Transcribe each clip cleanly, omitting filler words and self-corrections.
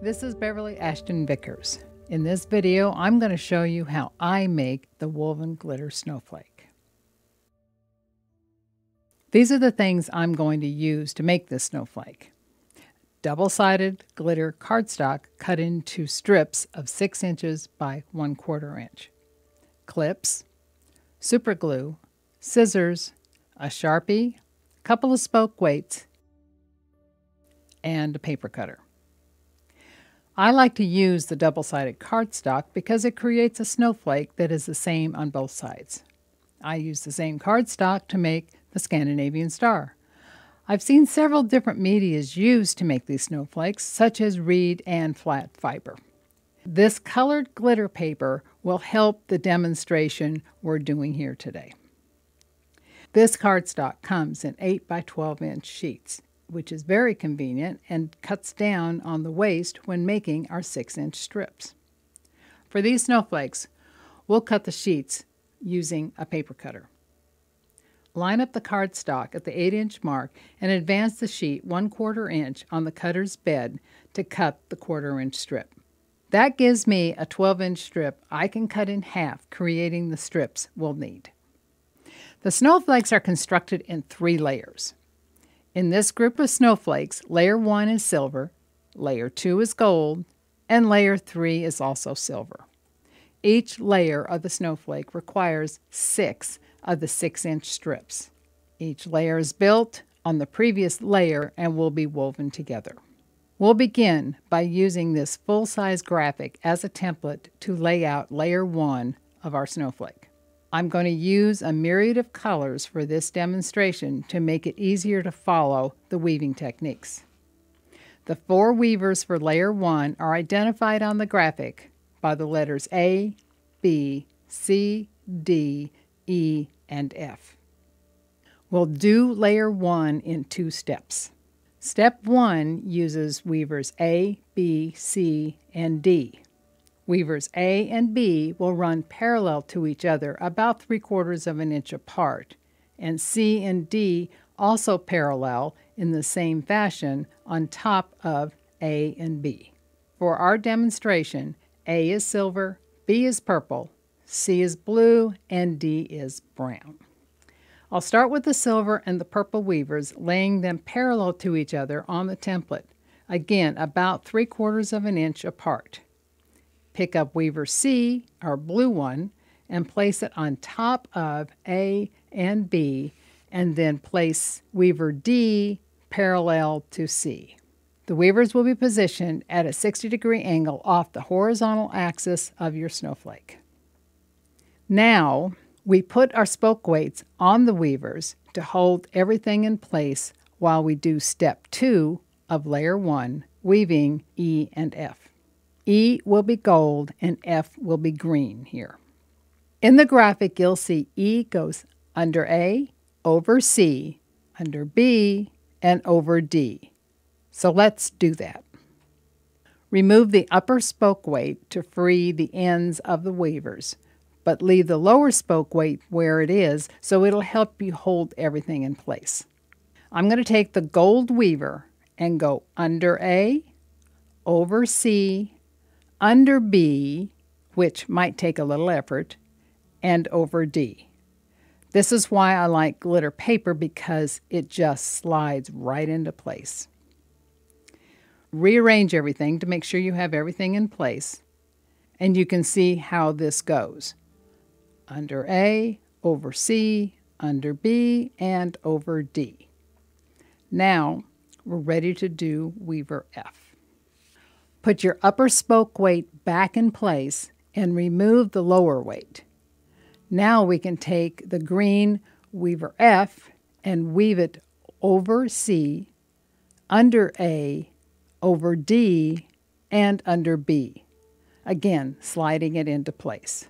This is Beverly Ashton Vickers. In this video, I'm going to show you how I make the Woven Glitter Snowflake. These are the things I'm going to use to make this snowflake. Double-sided glitter cardstock cut into strips of 6 inches by 1/4 inch. Clips, super glue, scissors, a Sharpie, a couple of spoke weights, and a paper cutter. I like to use the double-sided cardstock because it creates a snowflake that is the same on both sides. I use the same cardstock to make the Scandinavian star. I've seen several different medias used to make these snowflakes, such as reed and flat fiber. This colored glitter paper will help the demonstration we're doing here today. This cardstock comes in 8 by 12 inch sheets, which is very convenient and cuts down on the waste when making our 6-inch strips. For these snowflakes, we'll cut the sheets using a paper cutter. Line up the cardstock at the 8-inch mark and advance the sheet 1/4 inch on the cutter's bed to cut the 1/4 inch strip. That gives me a 12-inch strip I can cut in half, creating the strips we'll need. The snowflakes are constructed in 3 layers. In this group of snowflakes, layer 1 is silver, layer 2 is gold, and layer 3 is also silver. Each layer of the snowflake requires 6 of the 6-inch strips. Each layer is built on the previous layer and will be woven together. We'll begin by using this full-size graphic as a template to lay out layer 1 of our snowflake. I'm going to use a myriad of colors for this demonstration to make it easier to follow the weaving techniques. The 4 weavers for layer 1 are identified on the graphic by the letters A, B, C, D, E, and F. We'll do layer 1 in 2 steps. Step 1 uses weavers A, B, C, and D. Weavers A and B will run parallel to each other about 3/4 of an inch apart, and C and D also parallel in the same fashion on top of A and B. For our demonstration, A is silver, B is purple, C is blue, and D is brown. I'll start with the silver and the purple weavers, laying them parallel to each other on the template, again about 3/4 of an inch apart. Pick up weaver C, our blue one, and place it on top of A and B, and then place weaver D parallel to C. The weavers will be positioned at a 60-degree angle off the horizontal axis of your snowflake. Now, we put our spoke weights on the weavers to hold everything in place while we do step 2 of layer 1, weaving E and F. E will be gold and F will be green here. In the graphic, you'll see E goes under A, over C, under B, and over D. So let's do that. Remove the upper spoke weight to free the ends of the weavers, but leave the lower spoke weight where it is so it'll help you hold everything in place. I'm going to take the gold weaver and go under A, over C, under B, which might take a little effort, and over D. This is why I like glitter paper, because it just slides right into place. Rearrange everything to make sure you have everything in place, and you can see how this goes. Under A, over C, under B, and over D. Now, we're ready to do weaver F. Put your upper spoke weight back in place and remove the lower weight. Now we can take the green weaver F and weave it over C, under A, over D, and under B. Again, sliding it into place.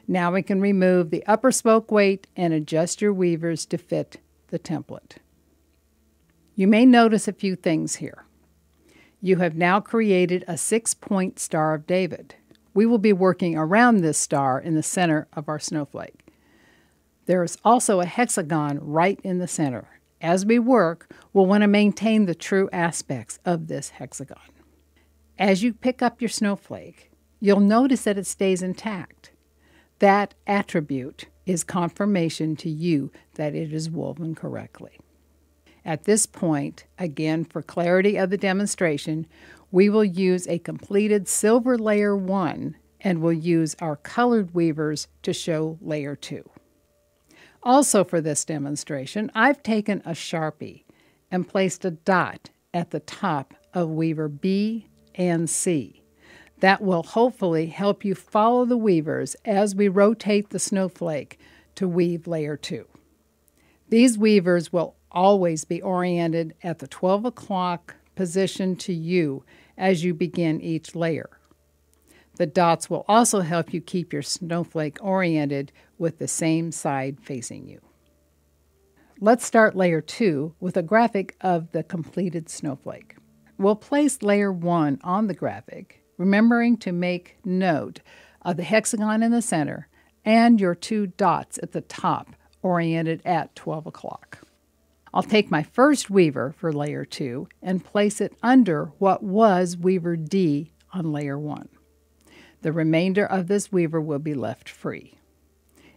Now we can remove the upper spoke weight and adjust your weavers to fit the template. You may notice a few things here. You have now created a 6-point Star of David. We will be working around this star in the center of our snowflake. There is also a hexagon right in the center, As we work, we'll want to maintain the true aspects of this hexagon. As you pick up your snowflake, you'll notice that it stays intact. That attribute is confirmation to you that it is woven correctly. At this point, again for clarity of the demonstration, we will use a completed silver layer 1 and we'll use our colored weavers to show layer 2. Also for this demonstration, I've taken a Sharpie and placed a dot at the top of weaver B and C. That will hopefully help you follow the weavers as we rotate the snowflake to weave layer 2. These weavers will always be oriented at the 12 o'clock position to you as you begin each layer. The dots will also help you keep your snowflake oriented with the same side facing you. Let's start layer 2 with a graphic of the completed snowflake. We'll place layer 1 on the graphic, remembering to make note of the hexagon in the center and your 2 dots at the top oriented at 12 o'clock. I'll take my first weaver for layer 2 and place it under what was weaver D on layer 1. The remainder of this weaver will be left free.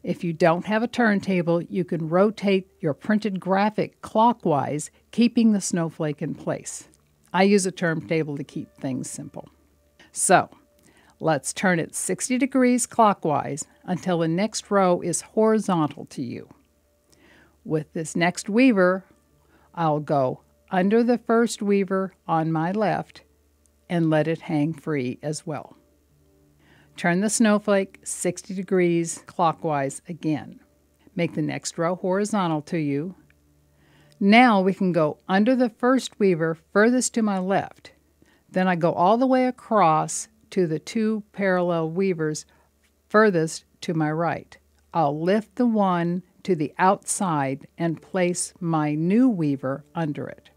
If you don't have a turntable, you can rotate your printed graphic clockwise, keeping the snowflake in place. I use a turntable to keep things simple. So, let's turn it 60 degrees clockwise until the next row is horizontal to you. With this next weaver, I'll go under the first weaver on my left and let it hang free as well. Turn the snowflake 60 degrees clockwise again. Make the next row horizontal to you. Now we can go under the first weaver furthest to my left. Then I go all the way across to the 2 parallel weavers furthest to my right. I'll lift the one to the outside and place my new weaver under it.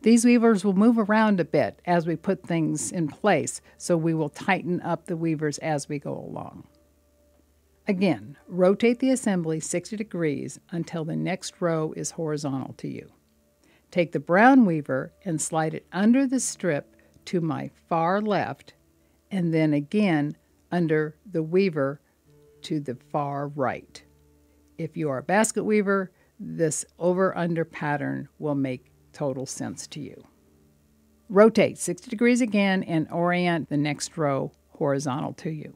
These weavers will move around a bit as we put things in place, so we will tighten up the weavers as we go along. Again, rotate the assembly 60 degrees until the next row is horizontal to you. Take the brown weaver and slide it under the strip to my far left, and then again under the weaver to the far right. If you are a basket weaver, this over-under pattern will make total sense to you. Rotate 60 degrees again and orient the next row horizontal to you.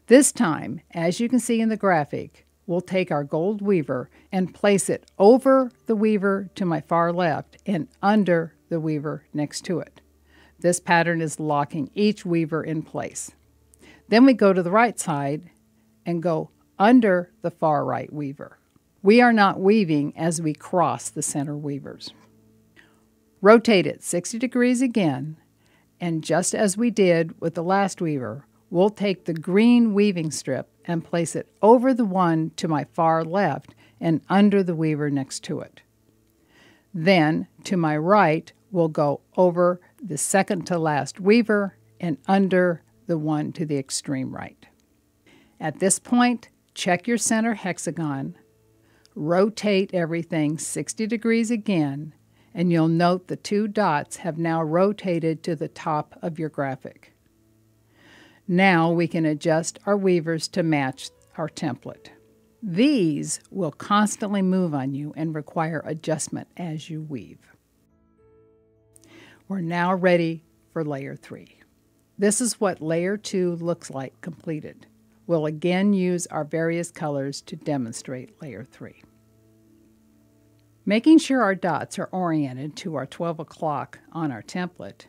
This time, as you can see in the graphic, we'll take our gold weaver and place it over the weaver to my far left and under the weaver next to it. This pattern is locking each weaver in place. Then we go to the right side and go under the far right weaver. We are not weaving as we cross the center weavers. Rotate it 60 degrees again, and just as we did with the last weaver, we'll take the green weaving strip and place it over the one to my far left and under the weaver next to it. Then, to my right, we'll go over the second to last weaver and under the one to the extreme right. At this point, check your center hexagon, rotate everything 60 degrees again, and you'll note the 2 dots have now rotated to the top of your graphic. Now we can adjust our weavers to match our template. These will constantly move on you and require adjustment as you weave. We're now ready for layer 3. This is what layer 2 looks like completed. We'll again use our various colors to demonstrate layer 3. Making sure our dots are oriented to our 12 o'clock on our template,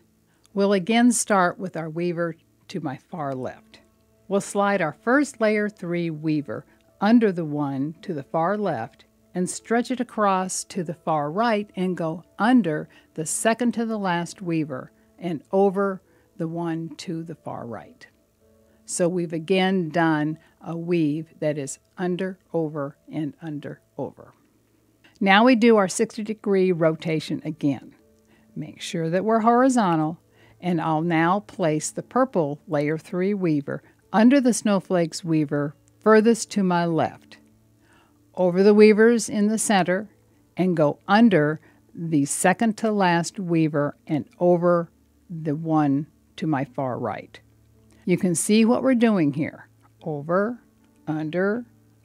we'll again start with our weaver to my far left. We'll slide our first layer 3 weaver under the one to the far left and stretch it across to the far right and go under the second to the last weaver and over the one to the far right. So we've again done a weave that is under, over, and under, over. Now we do our 60-degree rotation again. Make sure that we're horizontal, and I'll now place the purple layer 3 weaver under the snowflakes weaver furthest to my left, over the weavers in the center, and go under the second to last weaver and over the one to my far right. You can see what we're doing here. Over, under,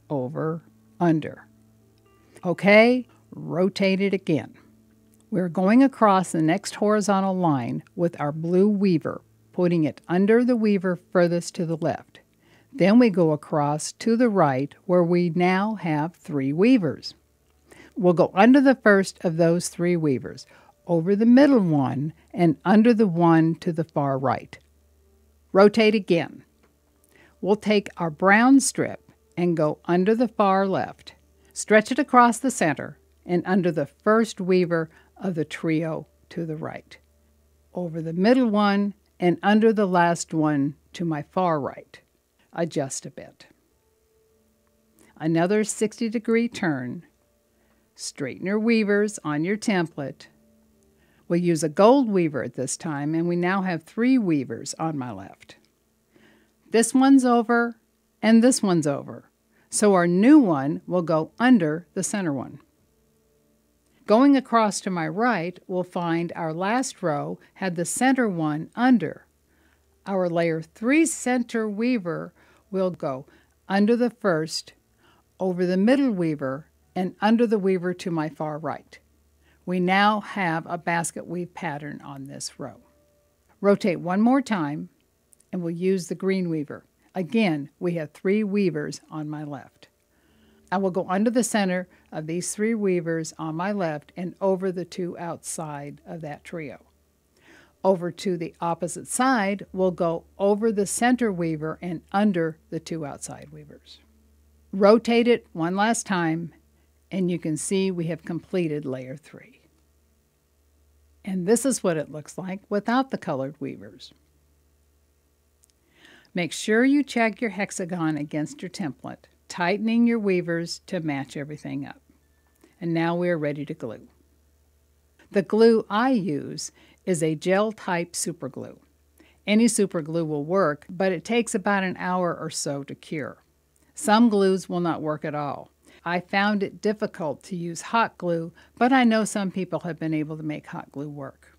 over, under. Okay, rotate it again. We're going across the next horizontal line with our blue weaver, putting it under the weaver furthest to the left. Then we go across to the right where we now have 3 weavers. We'll go under the first of those 3 weavers, over the middle one, and under the one to the far right. Rotate again. We'll take our brown strip and go under the far left, stretch it across the center, and under the first weaver of the trio to the right, over the middle one, and under the last one to my far right. Adjust a bit. Another 60-degree turn. Straighten your weavers on your template. We'll use a gold weaver at this time, and we now have 3 weavers on my left. This one's over, and this one's over. So our new one will go under the center one. Going across to my right, we'll find our last row had the center one under. Our layer 3 center weaver will go under the first, over the middle weaver, and under the weaver to my far right. We now have a basket weave pattern on this row. Rotate one more time, and we'll use the green weaver. Again, we have 3 weavers on my left. I will go under the center of these 3 weavers on my left and over the 2 outside of that trio. Over to the opposite side, we'll go over the center weaver and under the 2 outside weavers. Rotate it one last time, and you can see we have completed layer 3. And this is what it looks like without the colored weavers. Make sure you check your hexagon against your template, tightening your weavers to match everything up. And now we are ready to glue. The glue I use is a gel type super glue. Any super glue will work, but it takes about an hour or so to cure. Some glues will not work at all. I found it difficult to use hot glue, but I know some people have been able to make hot glue work.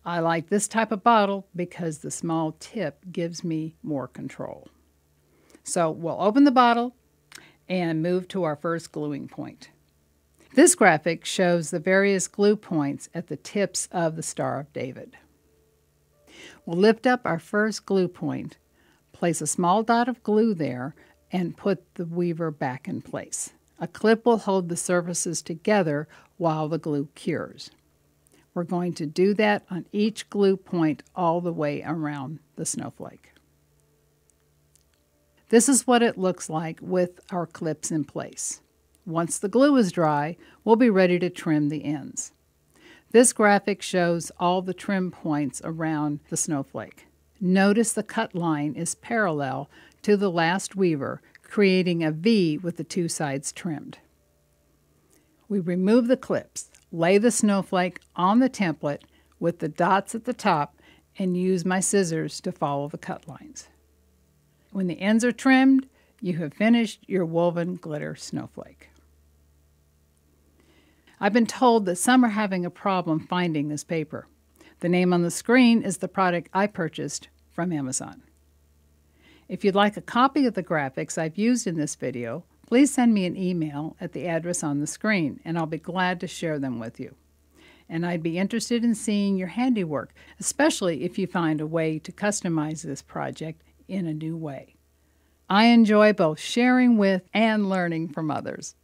I like this type of bottle because the small tip gives me more control. So we'll open the bottle and move to our first gluing point. This graphic shows the various glue points at the tips of the Star of David. We'll lift up our first glue point, place a small dot of glue there, and put the weaver back in place. A clip will hold the surfaces together while the glue cures. We're going to do that on each glue point all the way around the snowflake. This is what it looks like with our clips in place. Once the glue is dry, we'll be ready to trim the ends. This graphic shows all the trim points around the snowflake. Notice the cut line is parallel to the last weaver, creating a V with the 2 sides trimmed. We remove the clips, lay the snowflake on the template with the dots at the top, and use my scissors to follow the cut lines. When the ends are trimmed, you have finished your woven glitter snowflake. I've been told that some are having a problem finding this paper. The name on the screen is the product I purchased from Amazon. If you'd like a copy of the graphics I've used in this video, please send me an email at the address on the screen, and I'll be glad to share them with you. And I'd be interested in seeing your handiwork, especially if you find a way to customize this project in a new way. I enjoy both sharing with and learning from others.